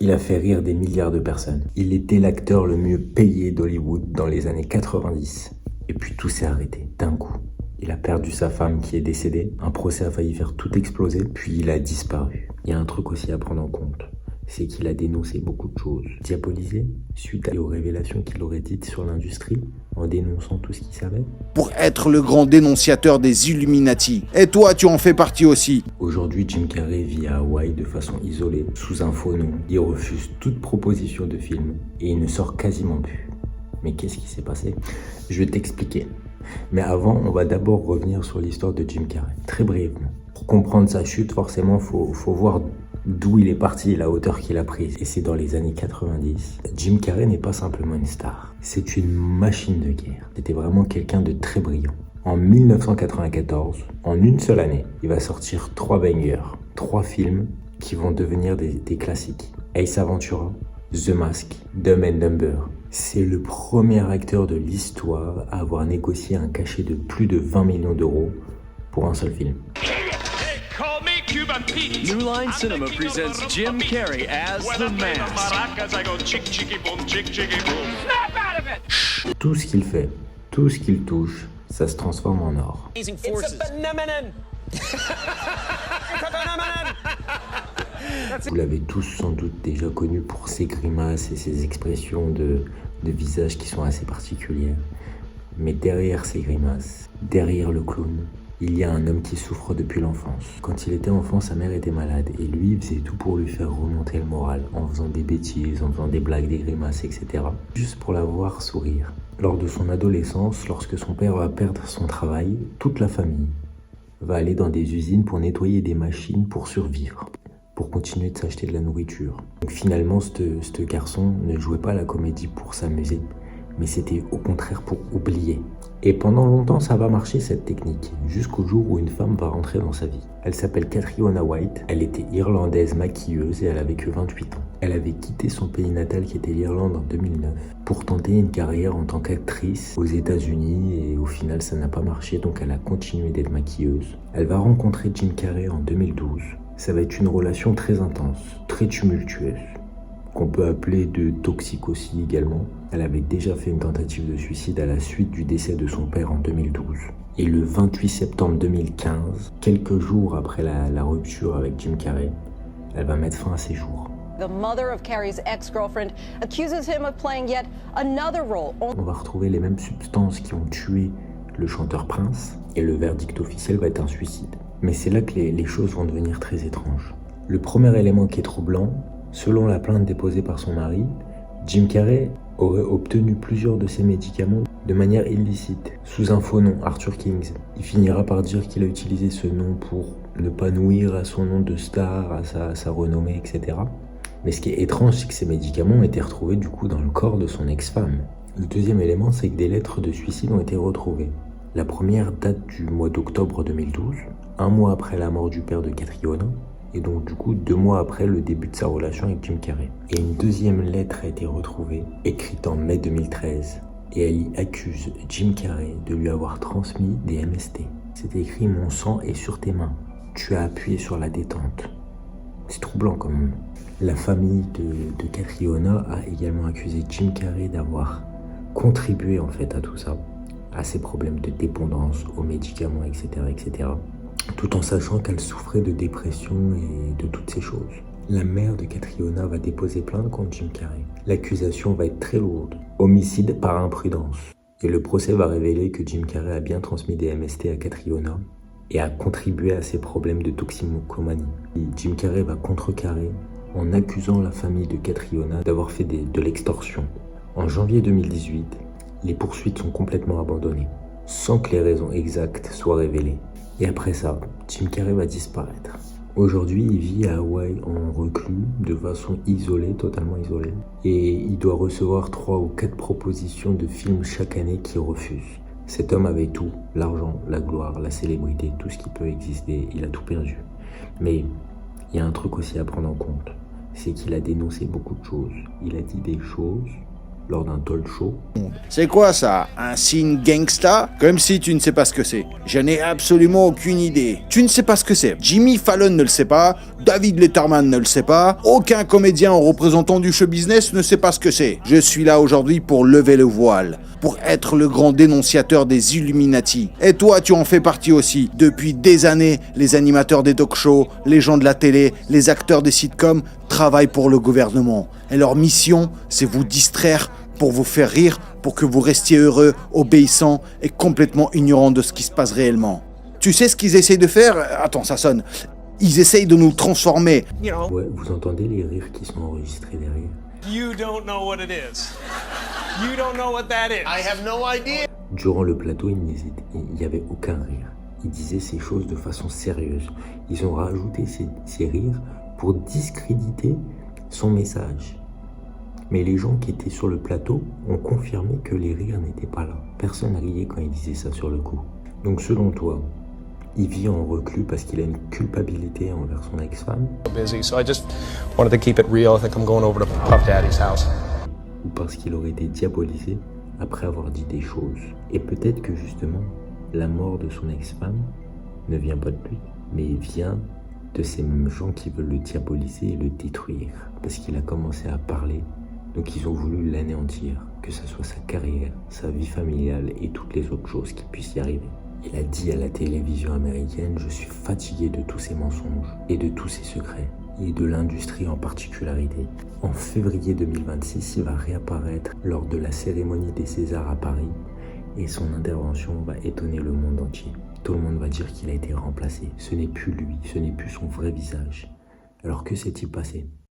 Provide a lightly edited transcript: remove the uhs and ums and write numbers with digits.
Il a fait rire des milliards de personnes. Il était l'acteur le mieux payé d'Hollywood dans les années 90. Et puis tout s'est arrêté, d'un coup. Il a perdu sa femme qui est décédée, un procès a failli faire tout exploser, puis il a disparu. Il y a un truc aussi à prendre en compte, c'est qu'il a dénoncé beaucoup de choses. Diabolisé, suite aux révélations qu'il aurait dites sur l'industrie, en dénonçant tout ce qu'il savait. Pour être le grand dénonciateur des Illuminati. Et toi, tu en fais partie aussi. Aujourd'hui, Jim Carrey vit à Hawaï de façon isolée, sous un faux nom. Il refuse toute proposition de film et il ne sort quasiment plus. Mais qu'est-ce qui s'est passé? Je vais t'expliquer. Mais avant, on va d'abord revenir sur l'histoire de Jim Carrey, très brièvement. Pour comprendre sa chute, forcément, faut voir d'où il est parti et la hauteur qu'il a prise. Et c'est dans les années 90. Jim Carrey n'est pas simplement une star, c'est une machine de guerre. C'était vraiment quelqu'un de très brillant. En 1994, en une seule année, il va sortir 3 bangers, 3 films qui vont devenir des classiques. Ace Ventura, The Mask, Dumb and Dumber. C'est le premier acteur de l'histoire à avoir négocié un cachet de plus de 20 millions d'euros pour un seul film. New Line Cinema presents Jim Carrey as The Mask. Tout ce qu'il fait, tout ce qu'il touche, ça se transforme en or. Vous l'avez tous sans doute déjà connu pour ses grimaces et ses expressions de visage qui sont assez particulières. Mais derrière ces grimaces, derrière le clown, il y a un homme qui souffre depuis l'enfance. Quand il était enfant, sa mère était malade et lui, il faisait tout pour lui faire remonter le moral en faisant des bêtises, en faisant des blagues, des grimaces, etc. Juste pour la voir sourire. Lors de son adolescence, lorsque son père va perdre son travail, toute la famille va aller dans des usines pour nettoyer des machines pour survivre, pour continuer de s'acheter de la nourriture. Donc finalement, ce garçon ne jouait pas la comédie pour s'amuser, mais c'était au contraire pour oublier. Et pendant longtemps, ça va marcher cette technique, jusqu'au jour où une femme va rentrer dans sa vie. Elle s'appelle Catriona White, elle était irlandaise maquilleuse et elle avait que 28 ans. Elle avait quitté son pays natal qui était l'Irlande en 2009 pour tenter une carrière en tant qu'actrice aux États-Unis et au final ça n'a pas marché, donc elle a continué d'être maquilleuse. Elle va rencontrer Jim Carrey en 2012. Ça va être une relation très intense, très tumultueuse, qu'on peut appeler de toxique aussi également. Elle avait déjà fait une tentative de suicide à la suite du décès de son père en 2012. Et le 28 septembre 2015, quelques jours après la rupture avec Jim Carrey, elle va mettre fin à ses jours. The mother of Carrey's ex-girlfriend accuses him of playing yet another role. On va retrouver les mêmes substances qui ont tué le chanteur Prince et le verdict officiel va être un suicide. Mais c'est là que les choses vont devenir très étranges. Le premier élément qui est troublant, selon la plainte déposée par son mari, Jim Carrey aurait obtenu plusieurs de ses médicaments de manière illicite, sous un faux nom, Arthur Kings. Il finira par dire qu'il a utilisé ce nom pour ne pas nuire à son nom de star, à sa renommée, etc. Mais ce qui est étrange, c'est que ces médicaments ont été retrouvés du coup dans le corps de son ex-femme. Le deuxième élément, c'est que des lettres de suicide ont été retrouvées. La première date du mois d'octobre 2012, un mois après la mort du père de Catriona, et donc du coup 2 mois après le début de sa relation avec Jim Carrey. Et une deuxième lettre a été retrouvée, écrite en mai 2013, et elle y accuse Jim Carrey de lui avoir transmis des MST. C'est écrit « Mon sang est sur tes mains, tu as appuyé sur la détente ». C'est troublant quand même. La famille de Catriona a également accusé Jim Carrey d'avoir contribué en fait à tout ça, à ses problèmes de dépendance, aux médicaments, etc., etc., tout en sachant qu'elle souffrait de dépression et de toutes ces choses. La mère de Catriona va déposer plainte contre Jim Carrey. L'accusation va être très lourde. Homicide par imprudence. Et le procès va révéler que Jim Carrey a bien transmis des MST à Catriona et a contribué à ses problèmes de toxicomanie. Et Jim Carrey va contrecarrer en accusant la famille de Catriona d'avoir fait de l'extorsion. En janvier 2018, les poursuites sont complètement abandonnées, sans que les raisons exactes soient révélées. Et après ça, Jim Carrey va disparaître. Aujourd'hui, il vit à Hawaï en reclus, de façon isolée, totalement isolée. Et il doit recevoir 3 ou 4 propositions de films chaque année qu'il refuse. Cet homme avait tout, l'argent, la gloire, la célébrité, tout ce qui peut exister, il a tout perdu. Mais il y a un truc aussi à prendre en compte, c'est qu'il a dénoncé beaucoup de choses. Il a dit des choses lors d'un talk show. C'est quoi ça? Un signe gangsta? Comme si tu ne sais pas ce que c'est. Je n'ai absolument aucune idée. Tu ne sais pas ce que c'est. Jimmy Fallon ne le sait pas. David Letterman ne le sait pas. Aucun comédien ou représentant du show business ne sait pas ce que c'est. Je suis là aujourd'hui pour lever le voile, pour être le grand dénonciateur des Illuminati. Et toi, tu en fais partie aussi. Depuis des années, les animateurs des talk-shows, les gens de la télé, les acteurs des sitcoms travaillent pour le gouvernement. Et leur mission, c'est vous distraire pour vous faire rire, pour que vous restiez heureux, obéissants et complètement ignorants de ce qui se passe réellement. Tu sais ce qu'ils essayent de faire? Attends, ça sonne. Ils essayent de nous transformer. Ouais, vous entendez les rires qui sont enregistrés derrière? You don't know what it is. You don't know what that is. I have no idea. Durant le plateau, il n'y avait aucun rire. Ils disaient ces choses de façon sérieuse. Ils ont rajouté ces rires pour discréditer son message. Mais les gens qui étaient sur le plateau ont confirmé que les rires n'étaient pas là. Personne riait quand il disait ça sur le coup. Donc selon toi, il vit en reclus parce qu'il a une culpabilité envers son ex-femme? Busy, so I just wanted to keep it real. I think I'm going over to Puff Daddy's house. Ou parce qu'il aurait été diabolisé après avoir dit des choses? Et peut-être que justement, la mort de son ex-femme ne vient pas de lui, mais vient de ces mêmes gens qui veulent le diaboliser et le détruire. Parce qu'il a commencé à parler, donc ils ont voulu l'anéantir, que ce soit sa carrière, sa vie familiale et toutes les autres choses qui puissent y arriver. Il a dit à la télévision américaine « Je suis fatigué de tous ces mensonges et de tous ces secrets, et de l'industrie en particularité ». En février 2026, il va réapparaître lors de la cérémonie des Césars à Paris, et son intervention va étonner le monde entier. Tout le monde va dire qu'il a été remplacé. Ce n'est plus lui, ce n'est plus son vrai visage. Alors que s'est-il passé ?